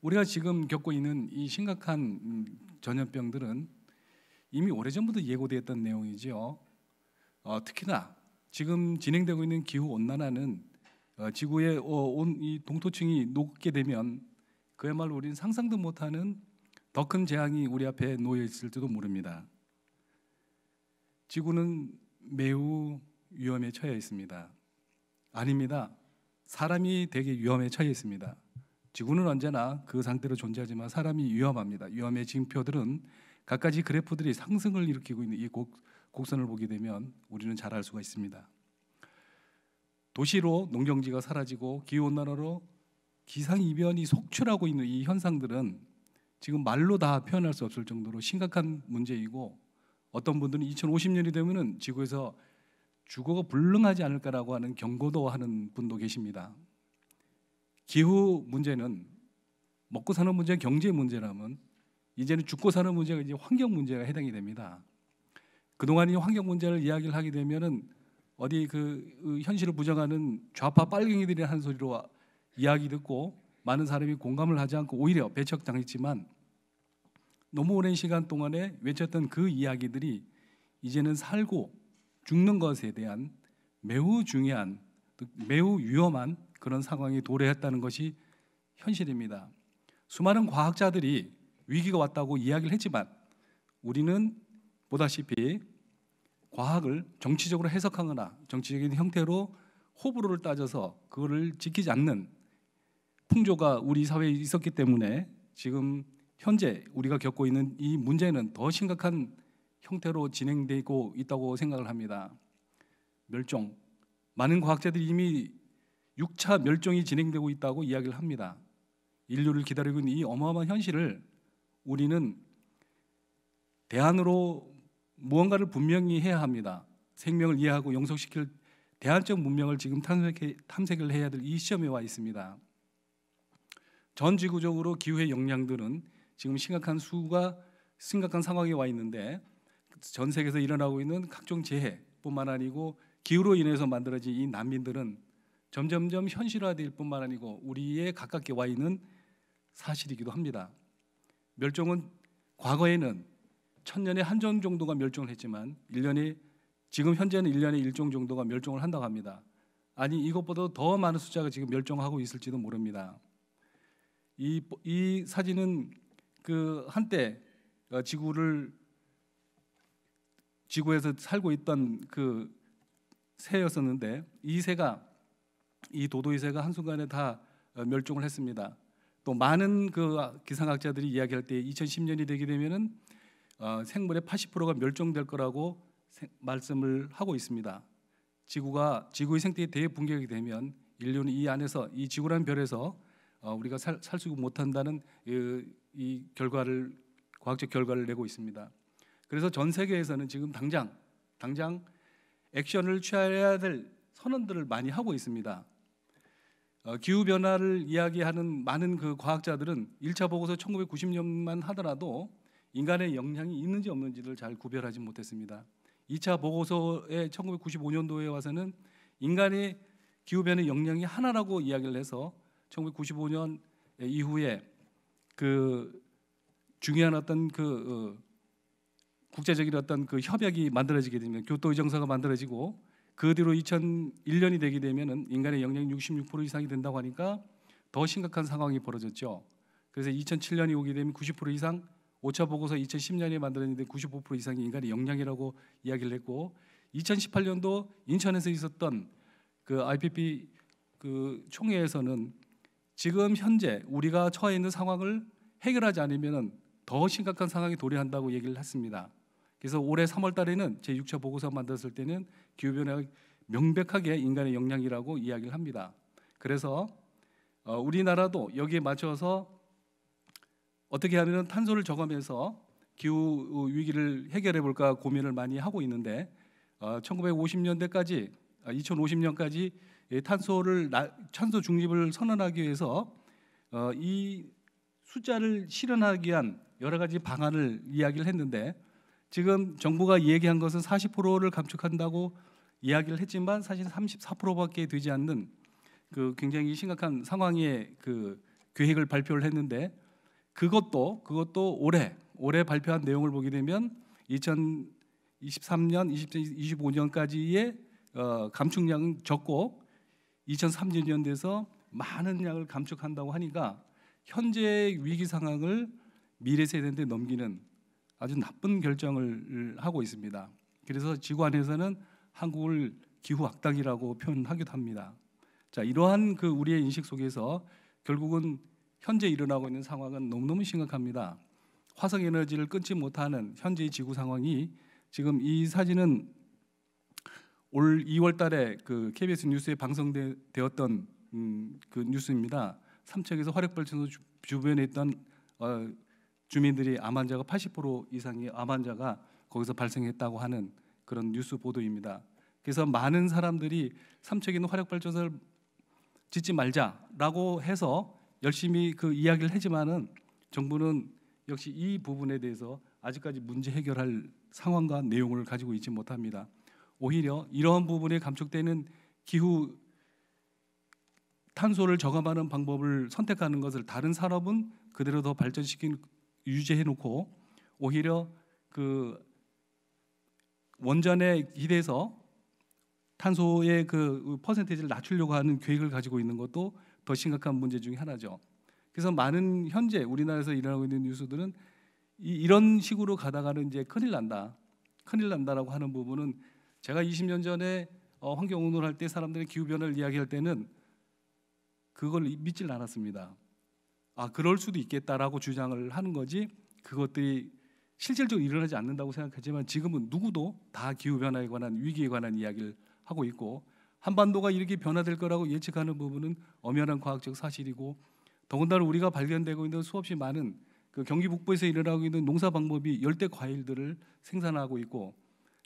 우리가 지금 겪고 있는 이 심각한 전염병들은 이미 오래전부터 예고되었던 내용이지요. 특히나 지금 진행되고 있는 기후 온난화는 지구의 이 동토층이 녹게 되면 그야말로 우리는 상상도 못하는 더 큰 재앙이 우리 앞에 놓여 있을지도 모릅니다. 지구는 매우 위험에 처해 있습니다. 아닙니다. 사람이 되게 위험에 처해 있습니다. 지구는 언제나 그 상태로 존재하지만 사람이 위험합니다. 위험의 징표들은 갖가지 그래프들이 상승을 일으키고 있는 이 곡선을 보게 되면 우리는 잘 알 수가 있습니다. 도시로 농경지가 사라지고 기후온난화로 기상이변이 속출하고 있는 이 현상들은 지금 말로 다 표현할 수 없을 정도로 심각한 문제이고, 어떤 분들은 2050년이 되면은 지구에서 주거가 불능하지 않을까라고 하는 경고도 하는 분도 계십니다. 기후 문제는 먹고 사는 문제, 경제 문제라면 이제는 죽고 사는 문제가 이제 환경 문제가 해당이 됩니다. 그동안 이 환경 문제를 이야기를 하게 되면은 어디 그 현실을 부정하는 좌파 빨갱이들이 하는 소리로 이야기 듣고 많은 사람이 공감을 하지 않고 오히려 배척당했지만, 너무 오랜 시간 동안에 외쳤던 그 이야기들이 이제는 살고 죽는 것에 대한 매우 중요한, 매우 위험한 그런 상황에 도래했다는 것이 현실입니다. 수많은 과학자들이 위기가 왔다고 이야기를 했지만 우리는 보다시피 과학을 정치적으로 해석하거나 정치적인 형태로 호불호를 따져서 그거를 지키지 않는 풍조가 우리 사회에 있었기 때문에 지금 현재 우리가 겪고 있는 이 문제는 더 심각한 형태로 진행되고 있다고 생각을 합니다. 멸종, 많은 과학자들이 이미 6차 멸종이 진행되고 있다고 이야기를 합니다. 인류를 기다리고 있는 이 어마어마한 현실을 우리는 대안으로 무언가를 분명히 해야 합니다. 생명을 이해하고 영속시킬 대안적 문명을 지금 탐색을 해야 될 이 시점에 와 있습니다. 전 지구적으로 기후의 영향들은 지금 심각한 상황에 와 있는데, 전 세계에서 일어나고 있는 각종 재해뿐만 아니고 기후로 인해서 만들어진 이 난민들은 점점점 현실화될 뿐만 아니고 우리에 가깝게 와 있는 사실이기도 합니다. 멸종은 과거에는 1000년에 한 종 정도가 멸종을 했지만 지금 현재는 1년에 1종 정도가 멸종을 한다고 합니다. 아니, 이것보다 더 많은 숫자가 지금 멸종하고 있을지도 모릅니다. 이 사진은 그 한때 지구에서 살고 있던 그 새였었는데, 이 도도이 새가 한순간에 다 멸종을 했습니다. 또 많은 그 기상학자들이 이야기할 때 2010년이 되게 되면은 생물의 80%가 멸종될 거라고 말씀을 하고 있습니다. 지구의 생태계 대붕괴가 되면 인류는 이 안에서, 이 지구라는 별에서 우리가 살 수 못한다는 이 과학적 결과를 내고 있습니다. 그래서 전 세계에서는 지금 당장 액션을 취해야 될 선언들을 많이 하고 있습니다. 기후 변화를 이야기하는 많은 그 과학자들은 1차 보고서 1990년만 하더라도 인간의 영향이 있는지 없는지를 잘 구별하지 못했습니다. 2차 보고서에 1995년도에 와서는 인간의 기후 변화의 영향이 하나라고 이야기를 해서 1995년 이후에 그 중요한 어떤 국제적인 어떤 그 협약이 만들어지게 되면 교토 의정서가 만들어지고, 그 뒤로 2001년이 되게 되면은 인간의 영향이 66% 이상이 된다고 하니까 더 심각한 상황이 벌어졌죠. 그래서 2007년이 오게 되면 90% 이상, 5차 보고서 2010년에 만들어졌는데 95% 이상이 인간의 영향이라고 이야기를 했고, 2018년도 인천에서 있었던 그 IPP 그 총회에서는 지금 현재 우리가 처해 있는 상황을 해결하지 않으면 더 심각한 상황이 도래한다고 얘기를 했습니다. 그래서 올해 3월 달에는 제6차 보고서 만들었을 때는 기후변화가 명백하게 인간의 영향이라고 이야기를 합니다. 그래서 우리나라도 여기에 맞춰서 어떻게 하면 탄소를 저감해서 기후 위기를 해결해 볼까 고민을 많이 하고 있는데, 1950년대까지 2050년까지 탄소 중립을 선언하기 위해서 이 숫자를 실현하기 위한 여러 가지 방안을 이야기를 했는데, 지금 정부가 얘기한 것은 40%를 감축한다고 이야기를 했지만 사실 34%밖에 되지 않는 그 굉장히 심각한 상황의 그 계획을 발표를 했는데 그것도 올해 발표한 내용을 보게 되면 2023년, 2025년까지의 감축량은 적고 2030년 돼서 많은 양을 감축한다고 하니까 현재 위기 상황을 미래 세대한테 넘기는 아주 나쁜 결정을 하고 있습니다. 그래서 지구안에서는 한국을 기후 악당이라고 표현하기도 합니다. 자, 이러한 그 우리의 인식 속에서 결국은 현재 일어나고 있는 상황은 너무너무 심각합니다. 화석 에너지를 끊지 못하는 현재의 지구 상황이 지금 이 사진은 올 2월 달에 그 KBS 뉴스에 방송되었던 그 뉴스입니다. 삼척에서 화력발전소 주변에 있던 주민들이 암 환자가 80% 이상의 암 환자가 거기서 발생했다고 하는 그런 뉴스 보도입니다. 그래서 많은 사람들이 삼척에 있는 화력발전소를 짓지 말자라고 해서 열심히 그 이야기를 하지만은 정부는 역시 이 부분에 대해서 아직까지 문제 해결할 상황과 내용을 가지고 있지 못합니다. 오히려 이러한 부분에 감축되는 기후 탄소를 저감하는 방법을 선택하는 것을 다른 산업은 그대로 더 발전시킨 유지해 놓고 오히려 그 원전에 기대서 탄소의 그 퍼센테이지를 낮추려고 하는 계획을 가지고 있는 것도 더 심각한 문제 중에 하나죠. 그래서 많은 현재 우리나라에서 일어나고 있는 뉴스들은 이런 식으로 가다가는 이제 큰일 난다라고 하는 부분은 제가 20년 전에 환경운동을 할 때 사람들이 기후변화를 이야기할 때는 그걸 믿질 않았습니다. 그럴 수도 있겠다라고 주장을 하는 거지 그것들이 실질적으로 일어나지 않는다고 생각하지만 지금은 누구도 다 기후변화에 관한 위기에 관한 이야기를 하고 있고 한반도가 이렇게 변화될 거라고 예측하는 부분은 엄연한 과학적 사실이고 더군다나 우리가 발견되고 있는 수없이 많은 그 경기 북부에서 일어나고 있는 농사 방법이 열대 과일들을 생산하고 있고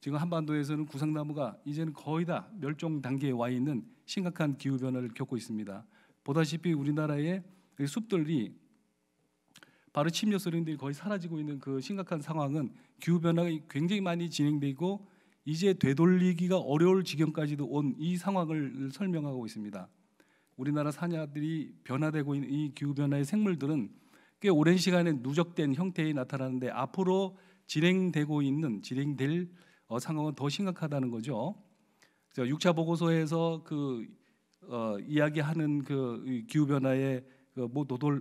지금 한반도에서는 구상나무가 이제는 거의 다 멸종 단계에 와 있는 심각한 기후 변화를 겪고 있습니다. 보다시피 우리나라의 숲들이 바로 침려스러운들이 거의 사라지고 있는 그 심각한 상황은 기후 변화가 굉장히 많이 진행되고 이제 되돌리기가 어려울 지경까지도 온 이 상황을 설명하고 있습니다. 우리나라 산야들이 변화되고 있는 이 기후 변화의 생물들은 꽤 오랜 시간에 누적된 형태에 나타나는데 앞으로 진행될 상황은 더 심각하다는 거죠. 6차 보고서에서 이야기하는 그 기후 변화의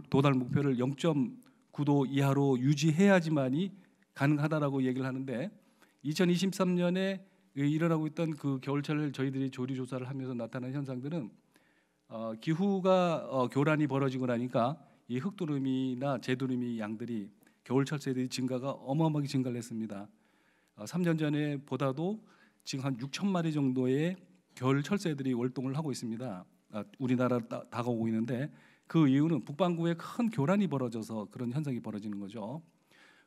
도달 목표를 0.9도 이하로 유지해야지만이 가능하다라고 얘기를 하는데 2023년에 일어나고 있던 그 겨울철을 저희들이 조리 조사를 하면서 나타난 현상들은 기후가 교란이 벌어지고 나니까 이 흑두루미나 제두루미 양들이 겨울철 새들이 증가가 어마어마하게 증가를 했습니다. 3년 전에 보다도 지금 한 6천 마리 정도의 겨울 철새들이 월동을 하고 있습니다. 우리나라 다가오고 있는데 그 이유는 북반구에 큰 교란이 벌어져서 그런 현상이 벌어지는 거죠.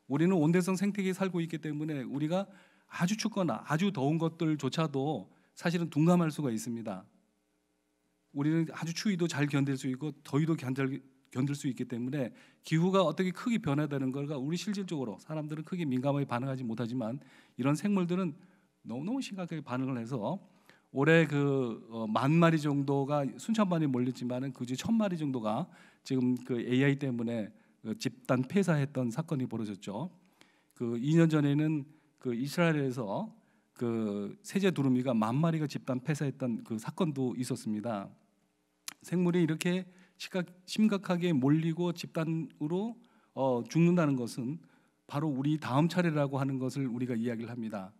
우리는 온대성 생태계에 살고 있기 때문에 우리가 아주 춥거나 아주 더운 것들조차도 사실은 둔감할 수가 있습니다. 우리는 아주 추위도 잘 견딜 수 있고 더위도 견딜 수 있기 때문에 기후가 어떻게 크게 변화되는 걸가 우리 실질적으로 사람들은 크게 민감하게 반응하지 못하지만 이런 생물들은 너무너무 심각하게 반응을 해서 올해 그 10,000마리 정도가 순천만에 몰렸지만은 그중 1,000마리 정도가 지금 그 AI 때문에 집단 폐사했던 사건이 벌어졌죠. 그 2년 전에는 그 이스라엘에서 그 세제 두루미가 10,000마리가 집단 폐사했던 그 사건도 있었습니다. 생물이 이렇게 심각하게 몰리고 집단으로 죽는다는 것은 바로 우리 다음 차례라고 하는 것을 우리가 이야기를 합니다.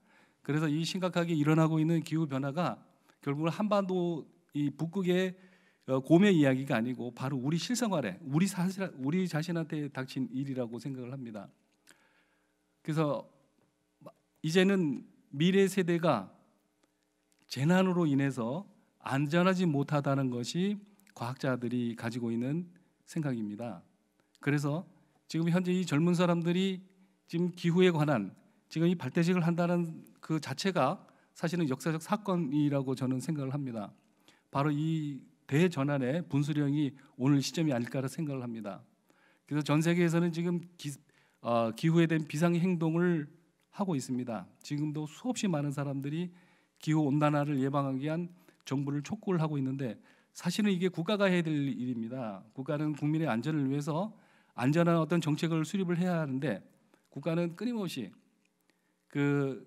그래서 이 심각하게 일어나고 있는 기후 변화가 결국은 한반도 이 북극의 곰의 이야기가 아니고 바로 우리 실생활에 우리 자신한테 닥친 일이라고 생각을 합니다. 그래서 이제는 미래 세대가 재난으로 인해서 안전하지 못하다는 것이 과학자들이 가지고 있는 생각입니다. 그래서 지금 현재 이 젊은 사람들이 지금 기후에 관한 지금 이 발대식을 한다는 그 자체가 사실은 역사적 사건이라고 저는 생각을 합니다. 바로 이 대전환의 분수령이 오늘 시점이 아닐까라 생각을 합니다. 그래서 전 세계에서는 지금 기후에 대한 비상 행동을 하고 있습니다. 지금도 수없이 많은 사람들이 기후 온난화를 예방하기 위한 정부를 촉구를 하고 있는데 사실은 이게 국가가 해야 될 일입니다. 국가는 국민의 안전을 위해서 안전한 어떤 정책을 수립을 해야 하는데 국가는 끊임없이 그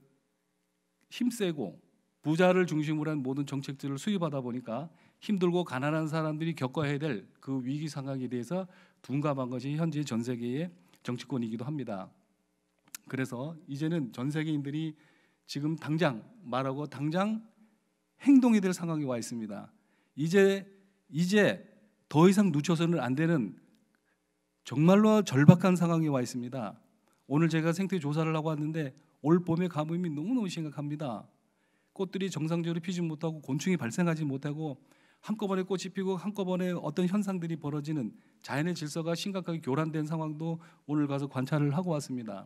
힘세고 부자를 중심으로 한 모든 정책들을 수립하다 보니까 힘들고 가난한 사람들이 겪어야 될 그 위기 상황에 대해서 둔감한 것이 현재 전 세계의 정치권이기도 합니다. 그래서 이제는 전 세계인들이 지금 당장 말하고 당장 행동해야 될 상황에 와 있습니다. 이제 더 이상 늦춰서는 안 되는 정말로 절박한 상황에 와 있습니다. 오늘 제가 생태 조사를 하고 왔는데 올 봄의 가뭄이 너무너무 심각합니다. 꽃들이 정상적으로 피지 못하고 곤충이 발생하지 못하고 한꺼번에 꽃이 피고 한꺼번에 어떤 현상들이 벌어지는 자연의 질서가 심각하게 교란된 상황도 오늘 가서 관찰을 하고 왔습니다.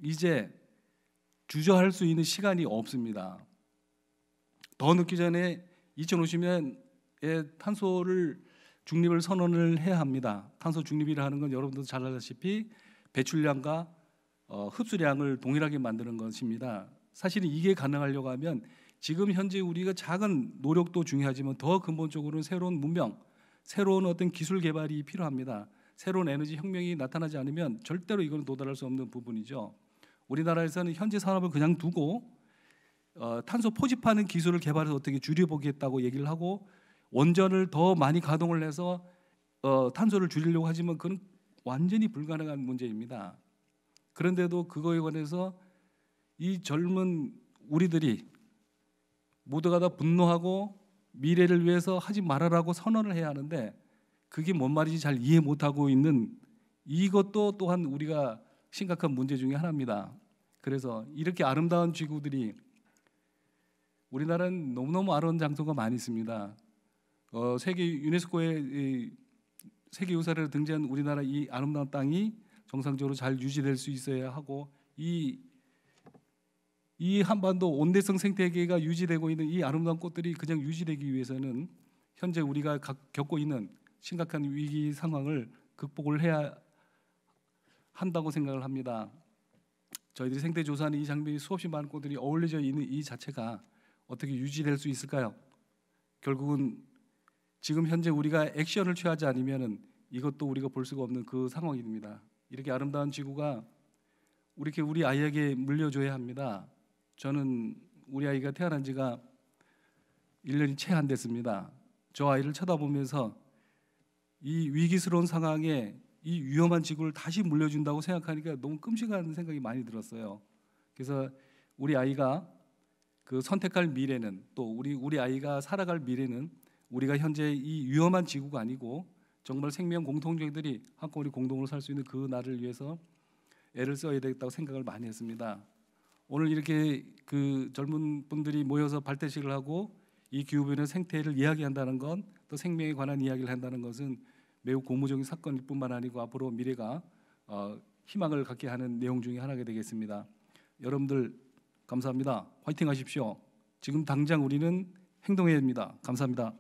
이제 주저할 수 있는 시간이 없습니다. 더 늦기 전에 2050년에 탄소를 중립을 선언을 해야 합니다. 탄소 중립이라 하는 건 여러분도 잘 알다시피 배출량과 흡수량을 동일하게 만드는 것입니다. 사실은 이게 가능하려고 하면 지금 현재 우리가 작은 노력도 중요하지만 더 근본적으로는 새로운 문명, 새로운 어떤 기술 개발이 필요합니다. 새로운 에너지 혁명이 나타나지 않으면 절대로 이거는 도달할 수 없는 부분이죠. 우리나라에서는 현재 산업을 그냥 두고 탄소 포집하는 기술을 개발해서 어떻게 줄여보겠다고 얘기를 하고 원전을 더 많이 가동을 해서 탄소를 줄이려고 하지만 그건 완전히 불가능한 문제입니다. 그런데도 그거에 관해서 이 젊은 우리들이 모두가 다 분노하고 미래를 위해서 하지 말아라고 선언을 해야 하는데 그게 뭔 말인지 잘 이해 못하고 있는 이것도 또한 우리가 심각한 문제 중에 하나입니다. 그래서 이렇게 아름다운 지구들이 우리나라는 너무너무 아름다운 장소가 많이 있습니다. 세계 유네스코의 세계유산으로 등재한 우리나라 이 아름다운 땅이 정상적으로 잘 유지될 수 있어야 하고 이 한반도 온대성 생태계가 유지되고 있는 이 아름다운 꽃들이 그냥 유지되기 위해서는 현재 우리가 겪고 있는 심각한 위기 상황을 극복을 해야 한다고 생각을 합니다. 저희들이 생태조사하는 이 장면이 수없이 많은 꽃들이 어울려져 있는 이 자체가 어떻게 유지될 수 있을까요? 결국은 지금 현재 우리가 액션을 취하지 않으면은 이것도 우리가 볼 수가 없는 그 상황입니다. 이렇게 아름다운 지구가 이렇게 우리 아이에게 물려줘야 합니다. 저는 우리 아이가 태어난 지가 1년이 채 안 됐습니다. 저 아이를 쳐다보면서 이 위기스러운 상황에 이 위험한 지구를 다시 물려준다고 생각하니까 너무 끔찍한 생각이 많이 들었어요. 그래서 우리 아이가 그 선택할 미래는 또 우리 아이가 살아갈 미래는 우리가 현재 이 위험한 지구가 아니고 정말 생명 공통체들이 한꺼번에 공동으로 살 수 있는 그 날을 위해서 애를 써야 되겠다고 생각을 많이 했습니다. 오늘 이렇게 그 젊은 분들이 모여서 발대식을 하고 이 기후변화 생태를 이야기한다는 건 또 생명에 관한 이야기를 한다는 것은 매우 고무적인 사건일 뿐만 아니고 앞으로 미래가 희망을 갖게 하는 내용 중에 하나가 되겠습니다. 여러분들 감사합니다. 화이팅 하십시오. 지금 당장 우리는 행동해야 합니다. 감사합니다.